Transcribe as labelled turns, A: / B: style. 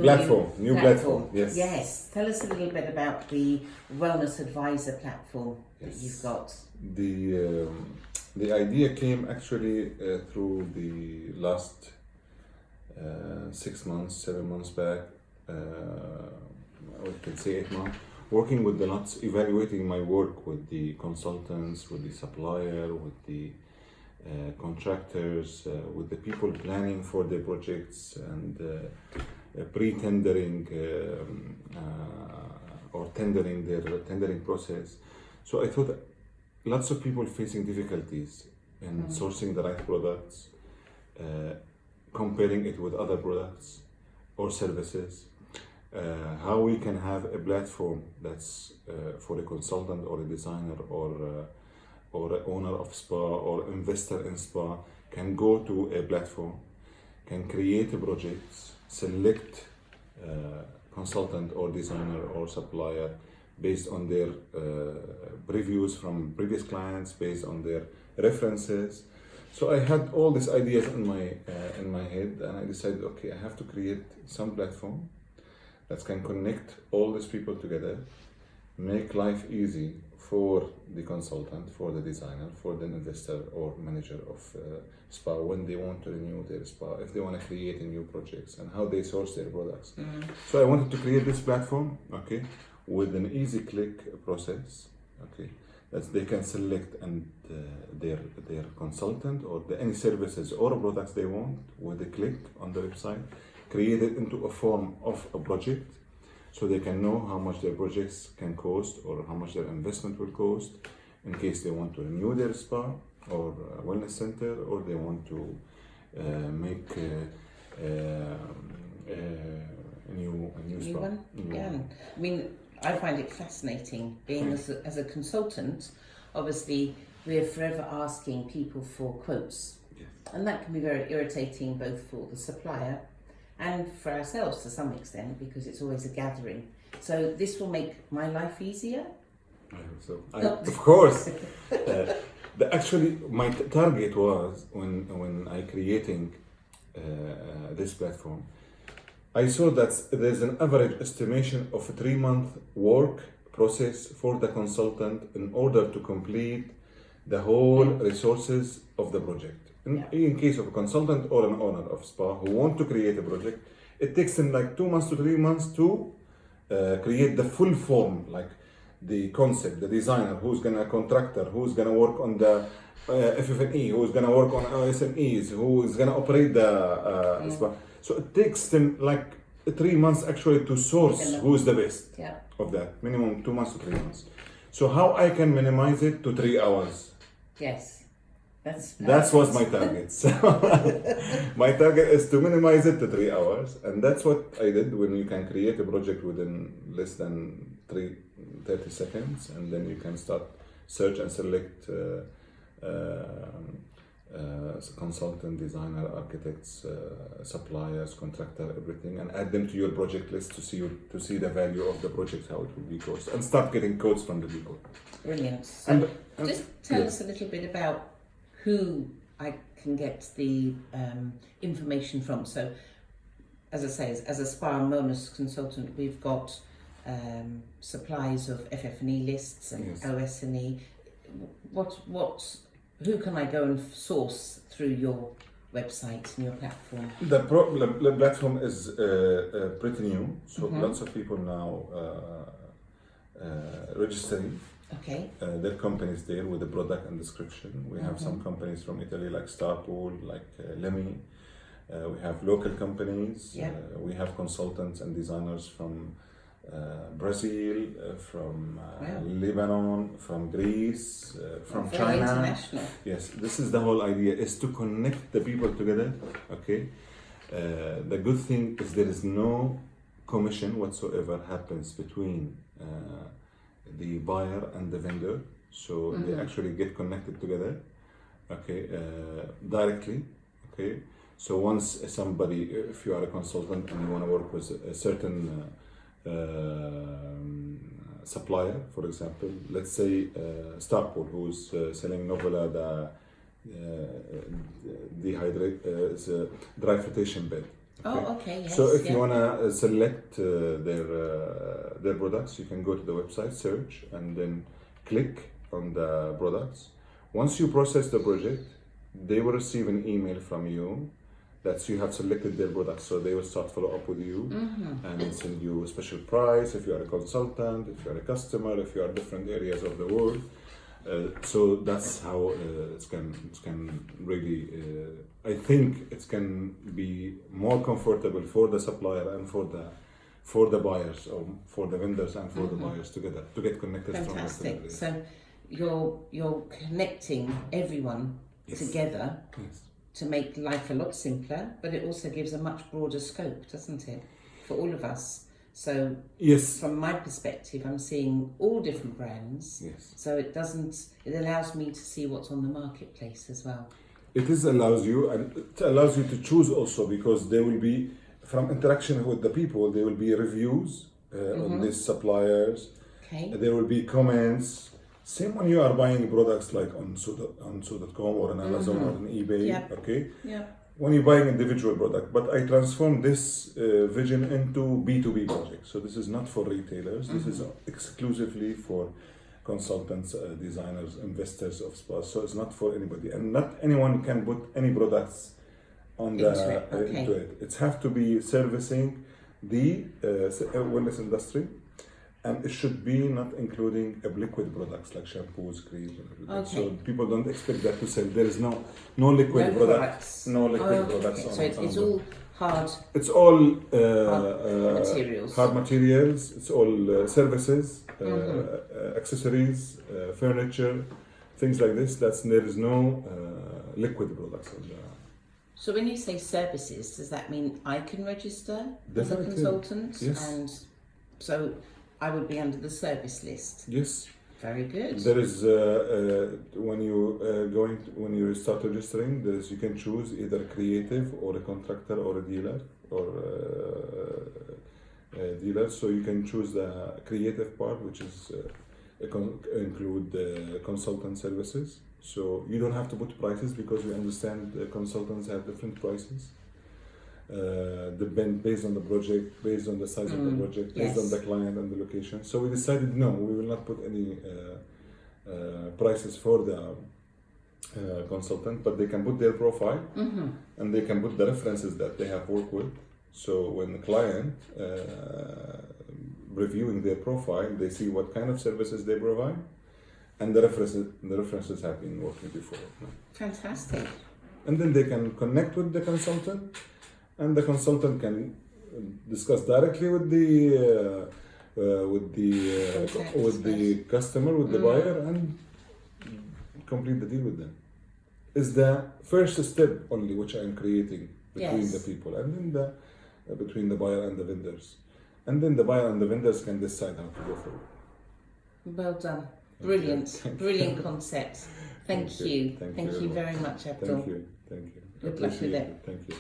A: platform, new platform.
B: Yes.
A: Yes. Tell us a little bit about the Wellness Advisor platform that you've got.
B: The idea came actually through the last 6 months, 7 months back. I can say 8 months. Working with the nuts, evaluating my work with the consultants, with the supplier, with the contractors, with the people planning for the projects and pre-tendering or tendering their tendering process. So I thought lots of people facing difficulties in sourcing the right products, comparing it with other products or services. How we can have a platform that's for a consultant or a designer or an owner of spa or investor in spa can go to a platform, can create a project, select consultant or designer or supplier based on their reviews from previous clients, based on their references. So I had all these ideas in my head, and I decided, okay, I have to create some platform that can connect all these people together, make life easy for the consultant, for the designer, for the investor or manager of spa when they want to renew their spa, if they want to create a new projects and how they source their products. So I wanted to create this platform, okay, with an easy click process, okay, that they can select and their consultant or any services or products they want with a click on the website, create it into a form of a project, so they can know how much their projects can cost or how much their investment will cost in case they want to renew their spa or wellness center, or they want to make a new spa.
A: One? Yeah. I mean, I find it fascinating being as a consultant. Obviously, we're forever asking people for quotes, and that can be very irritating both for the supplier and for ourselves to some extent, because it's always a gathering. So this will make my life easier?
B: I hope so. Of course. Actually, my target was when I creating this platform, I saw that there's an average estimation of a 3-month work process for the consultant in order to complete the whole resources of the project. In case of a consultant or an owner of spa who want to create a project, it takes them like 2 months to 3 months to create the full form, like the concept, the designer, who's gonna contractor, who's gonna work on the FF&E, who's gonna work on OSMEs, who is gonna operate the spa. So it takes them like 3 months actually to source who is the best of that, minimum 2 months to 3 months. So how I can minimize it to 3 hours?
A: Yes.
B: That was my target. So my target is to minimize it to 3 hours, and that's what I did. When you can create a project within less than 30 seconds, and then you can start search and select consultant, designer, architects, suppliers, contractor, everything, and add them to your project list to see the value of the project, how it will be cost, and start getting quotes from the people.
A: Brilliant. So just tell us a little bit about who I can get the information from. So, as I say, as a spa and wellness consultant, we've got supplies of FF&E lists and OS&E. Who can I go and source through your website and your platform?
B: The platform is pretty new, so lots of people now registering.
A: Okay.
B: There are companies there with the product and description. We have some companies from Italy like Starpool, like Lemmy. We have local companies. We have consultants and designers from Brazil, from Lebanon, from Greece, from China.
A: International.
B: Yes, this is the whole idea, is to connect the people together. Okay. The good thing is there is no commission whatsoever happens between the buyer and the vendor, so they actually get connected together, okay, directly, okay. So once somebody, if you are a consultant and you want to work with a certain supplier, for example, let's say Starpool, who's selling Novella, the dry flotation bed.
A: Oh, okay, yes.
B: So if
A: yeah.
B: you wanna select their products, you can go to the website, search, and then click on the products. Once you process the project, they will receive an email from you that you have selected their products. So they will start follow up with you and send you a special price if you are a consultant, if you are a customer, if you are different areas of the world. So that's how it can really. I think it can be more comfortable for the supplier and for the buyers, or for the vendors and for the buyers together to get connected.
A: Fantastic. So you're connecting everyone together to make life a lot simpler, but it also gives a much broader scope, doesn't it, for all of us? So
B: Yes.
A: from my perspective, I'm seeing all different brands.
B: Yes.
A: So it allows me to see what's on the marketplace as well.
B: It allows you, and it allows you to choose also, because there will be, from interaction with the people, there will be reviews on these suppliers.
A: Okay.
B: There will be comments. Same when you are buying products like on so.com or on Amazon or on eBay.
A: Yep.
B: Okay.
A: Yeah.
B: When you're buying individual product, but I transform this vision into B2B projects. So this is not for retailers. This is exclusively for consultants, designers, investors of spas. So it's not for anybody, and not anyone can put any products on into it. It has to be servicing the wellness industry, and it should be not including liquid products like shampoos, creams, and everything.
A: Okay.
B: So people don't expect that to sell. There is no liquid products. No liquid products.
A: So it's all hard.
B: It's all
A: materials.
B: Hard materials. It's all services, accessories, furniture, things like this. There is no liquid products in there.
A: So when you say services, does that mean I can register as a
B: Definitely.
A: consultant?
B: Yes.
A: And so I would be under the service list.
B: Yes.
A: Very good.
B: There is when you start registering, you can choose either a creative or a contractor or a dealer So you can choose the creative part, which is include consultant services. So you don't have to put prices, because we understand consultants have different prices. Depend based on the project, based on the size of the project, based on the client and the location. So we decided no, we will not put any prices for the consultant, but they can put their profile and they can put the references that they have worked with. So when the client reviewing their profile, they see what kind of services they provide, and the references have been working before.
A: Fantastic.
B: And then they can connect with the consultant, and the consultant can discuss directly with the customer, with the buyer, and complete the deal with them. It's the first step only which I am creating between the people, and then between the buyer and the vendors, and then the buyer and the vendors can decide how to go forward.
A: Well done. Brilliant. Brilliant concept. Thank you.
B: Thank you
A: very much, Abdul.
B: Thank you.
A: Good luck with it.
B: Thank you.